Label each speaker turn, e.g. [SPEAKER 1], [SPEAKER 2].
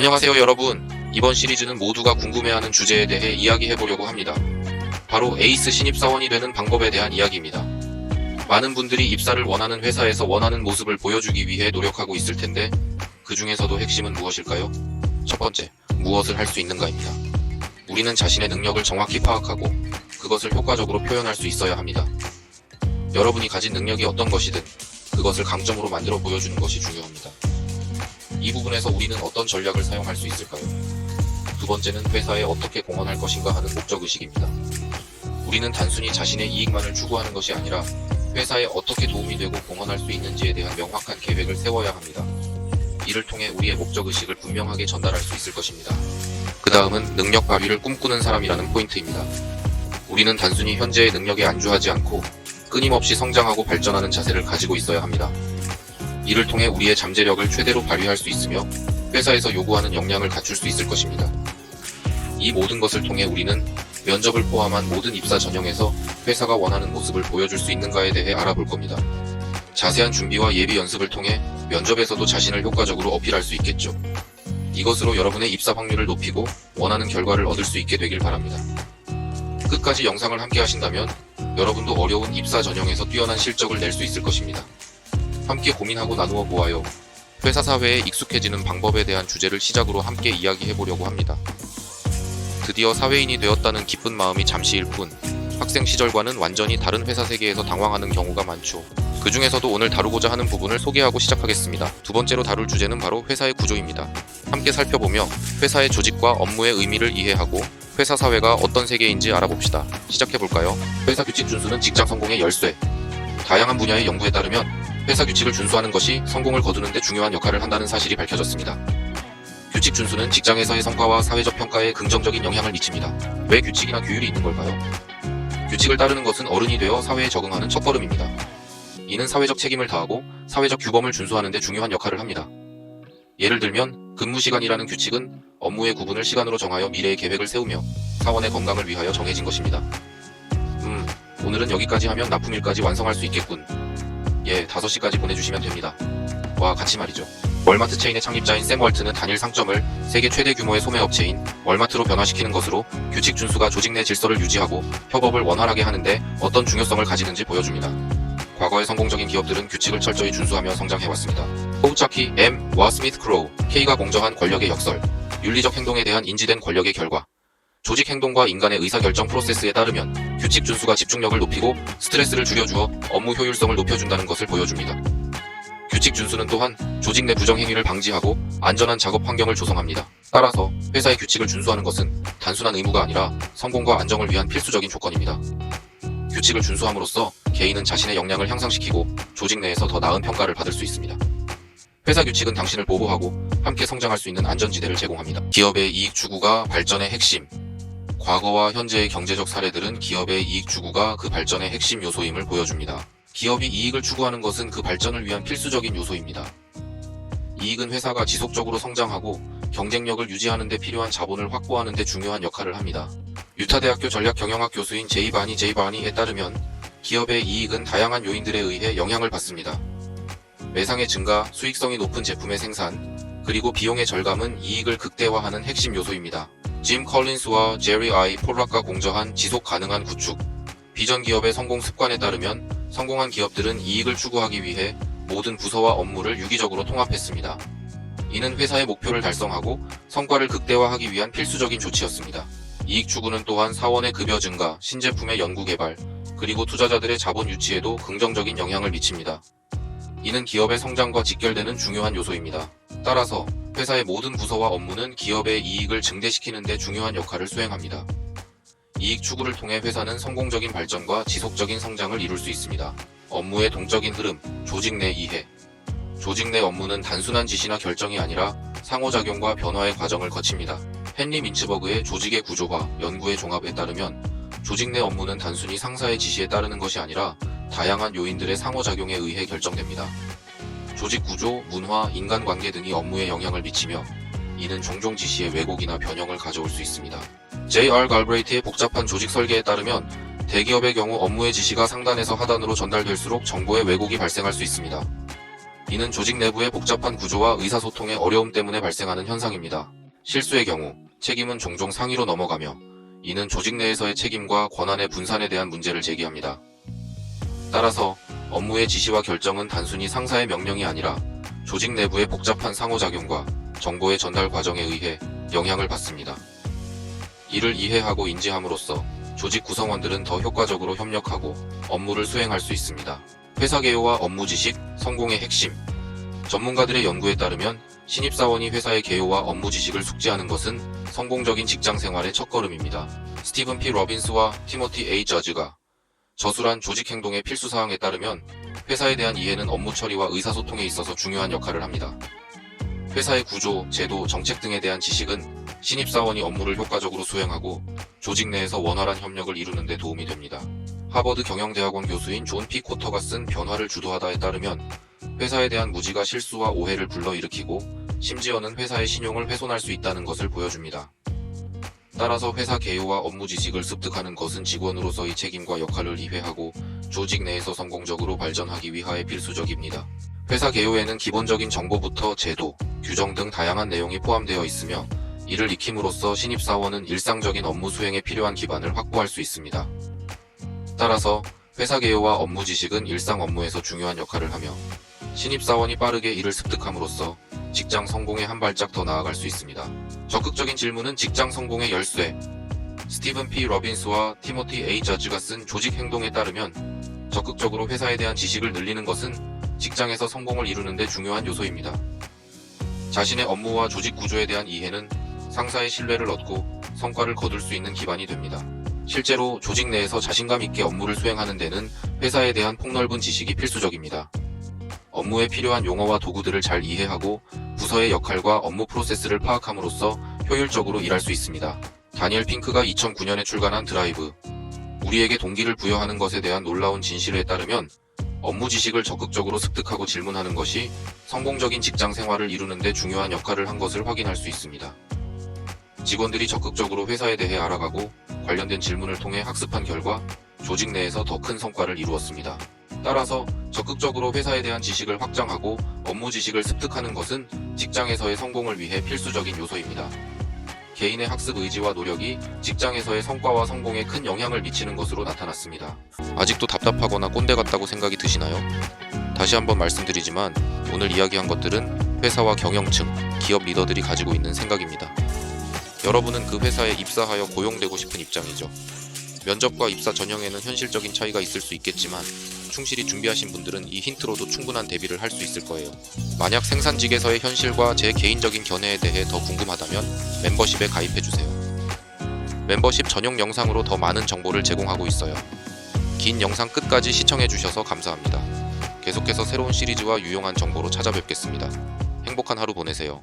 [SPEAKER 1] 안녕하세요 여러분. 이번 시리즈는 모두가 궁금해하는 주제에 대해 이야기해보려고 합니다. 바로 에이스 신입사원이 되는 방법에 대한 이야기입니다. 많은 분들이 입사를 원하는 회사에서 원하는 모습을 보여주기 위해 노력하고 있을 텐데 그 중에서도 핵심은 무엇일까요? 첫 번째, 무엇을 할 수 있는가입니다. 우리는 자신의 능력을 정확히 파악하고 그것을 효과적으로 표현할 수 있어야 합니다. 여러분이 가진 능력이 어떤 것이든 그것을 강점으로 만들어 보여주는 것이 중요합니다. 이 부분에서 우리는 어떤 전략을 사용할 수 있을까요? 두 번째는 회사에 어떻게 공헌할 것인가 하는 목적의식입니다. 우리는 단순히 자신의 이익만을 추구하는 것이 아니라 회사에 어떻게 도움이 되고 공헌할 수 있는지에 대한 명확한 계획을 세워야 합니다. 이를 통해 우리의 목적의식을 분명하게 전달할 수 있을 것입니다. 그 다음은 능력 발휘를 꿈꾸는 사람이라는 포인트입니다. 우리는 단순히 현재의 능력에 안주하지 않고 끊임없이 성장하고 발전하는 자세를 가지고 있어야 합니다. 이를 통해 우리의 잠재력을 최대로 발휘할 수 있으며 회사에서 요구하는 역량을 갖출 수 있을 것입니다. 이 모든 것을 통해 우리는 면접을 포함한 모든 입사 전형에서 회사가 원하는 모습을 보여줄 수 있는가에 대해 알아볼 겁니다. 자세한 준비와 예비 연습을 통해 면접에서도 자신을 효과적으로 어필할 수 있겠죠. 이것으로 여러분의 입사 확률을 높이고 원하는 결과를 얻을 수 있게 되길 바랍니다. 끝까지 영상을 함께 하신다면 여러분도 어려운 입사 전형에서 뛰어난 실적을 낼 수 있을 것입니다. 함께 고민하고 나누어 보아요. 회사 사회에 익숙해지는 방법에 대한 주제를 시작으로 함께 이야기해보려고 합니다. 드디어 사회인이 되었다는 기쁜 마음이 잠시일 뿐 학생 시절과는 완전히 다른 회사 세계에서 당황하는 경우가 많죠. 그 중에서도 오늘 다루고자 하는 부분을 소개하고 시작하겠습니다. 두 번째로 다룰 주제는 바로 회사의 구조입니다. 함께 살펴보며 회사의 조직과 업무의 의미를 이해하고 회사 사회가 어떤 세계인지 알아봅시다. 시작해볼까요? 회사 규칙 준수는 직장 성공의 열쇠. 다양한 분야의 연구에 따르면 회사 규칙을 준수하는 것이 성공을 거두는 데 중요한 역할을 한다는 사실이 밝혀졌습니다. 규칙 준수는 직장에서의 성과와 사회적 평가에 긍정적인 영향을 미칩니다. 왜 규칙이나 규율이 있는 걸까요? 규칙을 따르는 것은 어른이 되어 사회에 적응하는 첫걸음입니다. 이는 사회적 책임을 다하고 사회적 규범을 준수하는 데 중요한 역할을 합니다. 예를 들면 근무시간이라는 규칙은 업무의 구분을 시간으로 정하여 미래의 계획을 세우며 사원의 건강을 위하여 정해진 것입니다. 오늘은 여기까지 하면 납품일까지 완성할 수 있겠군. 5시까지 보내주시면 됩니다. 와 같이 말이죠. 월마트 체인의 창립자인 샘 월트는 단일 상점을 세계 최대 규모의 소매업체인 월마트로 변화시키는 것으로 규칙 준수가 조직 내 질서를 유지하고 협업을 원활하게 하는데 어떤 중요성을 가지는지 보여줍니다. 과거의 성공적인 기업들은 규칙을 철저히 준수하며 성장해왔습니다. 호우차키, M, 와 스미스 크로우, K가 공정한 권력의 역설, 윤리적 행동에 대한 인지된 권력의 결과. 조직 행동과 인간의 의사결정 프로세스에 따르면 규칙 준수가 집중력을 높이고 스트레스를 줄여주어 업무 효율성을 높여준다는 것을 보여줍니다. 규칙 준수는 또한 조직 내 부정행위를 방지하고 안전한 작업 환경을 조성합니다. 따라서 회사의 규칙을 준수하는 것은 단순한 의무가 아니라 성공과 안정을 위한 필수적인 조건입니다. 규칙을 준수함으로써 개인은 자신의 역량을 향상시키고 조직 내에서 더 나은 평가를 받을 수 있습니다. 회사 규칙은 당신을 보호하고 함께 성장할 수 있는 안전지대를 제공합니다. 기업의 이익 추구가 발전의 핵심. 과거와 현재의 경제적 사례들은 기업의 이익 추구가 그 발전의 핵심 요소임을 보여줍니다. 기업이 이익을 추구하는 것은 그 발전을 위한 필수적인 요소입니다. 이익은 회사가 지속적으로 성장하고 경쟁력을 유지하는 데 필요한 자본을 확보하는 데 중요한 역할을 합니다. 유타대학교 전략경영학 교수인 제이 바니에 따르면 기업의 이익은 다양한 요인들에 의해 영향을 받습니다. 매상의 증가, 수익성이 높은 제품의 생산, 그리고 비용의 절감은 이익을 극대화하는 핵심 요소입니다. 짐 컬린스와 제리 아이 폴락과 공저한 지속 가능한 구축. 비전 기업의 성공 습관에 따르면 성공한 기업들은 이익을 추구하기 위해 모든 부서와 업무를 유기적으로 통합했습니다. 이는 회사의 목표를 달성하고 성과를 극대화하기 위한 필수적인 조치였습니다. 이익 추구는 또한 사원의 급여 증가, 신제품의 연구 개발, 그리고 투자자들의 자본 유치에도 긍정적인 영향을 미칩니다. 이는 기업의 성장과 직결되는 중요한 요소입니다. 따라서 회사의 모든 부서와 업무는 기업의 이익을 증대시키는 데 중요한 역할을 수행합니다. 이익 추구를 통해 회사는 성공적인 발전과 지속적인 성장을 이룰 수 있습니다. 업무의 동적인 흐름, 조직 내 이해. 조직 내 업무는 단순한 지시나 결정이 아니라 상호작용과 변화의 과정을 거칩니다. 헨리 민츠버그의 조직의 구조화, 연구의 종합에 따르면 조직 내 업무는 단순히 상사의 지시에 따르는 것이 아니라 다양한 요인들의 상호작용에 의해 결정됩니다. 조직 구조, 문화, 인간관계 등이 업무에 영향을 미치며 이는 종종 지시의 왜곡이나 변형을 가져올 수 있습니다. J.R. 갈브레이트의 복잡한 조직 설계에 따르면 대기업의 경우 업무의 지시가 상단에서 하단으로 전달될수록 정보의 왜곡이 발생할 수 있습니다. 이는 조직 내부의 복잡한 구조와 의사소통의 어려움 때문에 발생하는 현상입니다. 실수의 경우 책임은 종종 상위로 넘어가며 이는 조직 내에서의 책임과 권한의 분산에 대한 문제를 제기합니다. 따라서 업무의 지시와 결정은 단순히 상사의 명령이 아니라 조직 내부의 복잡한 상호작용과 정보의 전달 과정에 의해 영향을 받습니다. 이를 이해하고 인지함으로써 조직 구성원들은 더 효과적으로 협력하고 업무를 수행할 수 있습니다. 회사 개요와 업무 지식, 성공의 핵심. 전문가들의 연구에 따르면 신입사원이 회사의 개요와 업무 지식을 숙지하는 것은 성공적인 직장 생활의 첫걸음입니다. 스티븐 P. 러빈스와 티모티 A. 저즈가 저술한 조직 행동의 필수 사항에 따르면 회사에 대한 이해는 업무 처리와 의사소통에 있어서 중요한 역할을 합니다. 회사의 구조, 제도, 정책 등에 대한 지식은 신입사원이 업무를 효과적으로 수행하고 조직 내에서 원활한 협력을 이루는 데 도움이 됩니다. 하버드 경영대학원 교수인 존 P. 코터가 쓴 변화를 주도하다에 따르면 회사에 대한 무지가 실수와 오해를 불러일으키고 심지어는 회사의 신용을 훼손할 수 있다는 것을 보여줍니다. 따라서 회사 개요와 업무 지식을 습득하는 것은 직원으로서의 책임과 역할을 이해하고 조직 내에서 성공적으로 발전하기 위하여 필수적입니다. 회사 개요에는 기본적인 정보부터 제도, 규정 등 다양한 내용이 포함되어 있으며 이를 익힘으로써 신입사원은 일상적인 업무 수행에 필요한 기반을 확보할 수 있습니다. 따라서 회사 개요와 업무 지식은 일상 업무에서 중요한 역할을 하며 신입사원이 빠르게 이를 습득함으로써 직장 성공에 한 발짝 더 나아갈 수 있습니다. 적극적인 질문은 직장 성공의 열쇠. 스티븐 P. 러빈스와 티모티 A. 저즈가 쓴 조직 행동에 따르면 적극적으로 회사에 대한 지식을 늘리는 것은 직장에서 성공을 이루는 데 중요한 요소입니다. 자신의 업무와 조직 구조에 대한 이해는 상사의 신뢰를 얻고 성과를 거둘 수 있는 기반이 됩니다. 실제로 조직 내에서 자신감 있게 업무를 수행하는 데는 회사에 대한 폭넓은 지식이 필수적입니다. 업무에 필요한 용어와 도구들을 잘 이해하고 부서의 역할과 업무 프로세스를 파악함으로써 효율적으로 일할 수 있습니다. 다니엘 핑크가 2009년에 출간한 드라이브, 우리에게 동기를 부여하는 것에 대한 놀라운 진실에 따르면 업무 지식을 적극적으로 습득하고 질문하는 것이 성공적인 직장 생활을 이루는 데 중요한 역할을 한 것을 확인할 수 있습니다. 직원들이 적극적으로 회사에 대해 알아가고 관련된 질문을 통해 학습한 결과 조직 내에서 더 큰 성과를 이루었습니다. 따라서 적극적으로 회사에 대한 지식을 확장하고 업무 지식을 습득하는 것은 직장에서의 성공을 위해 필수적인 요소입니다. 개인의 학습 의지와 노력이 직장에서의 성과와 성공에 큰 영향을 미치는 것으로 나타났습니다. 아직도 답답하거나 꼰대 같다고 생각이 드시나요? 다시 한번 말씀드리지만 오늘 이야기한 것들은 회사와 경영층, 기업 리더들이 가지고 있는 생각입니다. 여러분은 그 회사에 입사하여 고용되고 싶은 입장이죠. 면접과 입사 전형에는 현실적인 차이가 있을 수 있겠지만 충실히 준비하신 분들은 이 힌트로도 충분한 대비를 할 수 있을 거예요. 만약 생산직에서의 현실과 제 개인적인 견해에 대해 더 궁금하다면 멤버십에 가입해주세요. 멤버십 전용 영상으로 더 많은 정보를 제공하고 있어요. 긴 영상 끝까지 시청해주셔서 감사합니다. 계속해서 새로운 시리즈와 유용한 정보로 찾아뵙겠습니다. 행복한 하루 보내세요.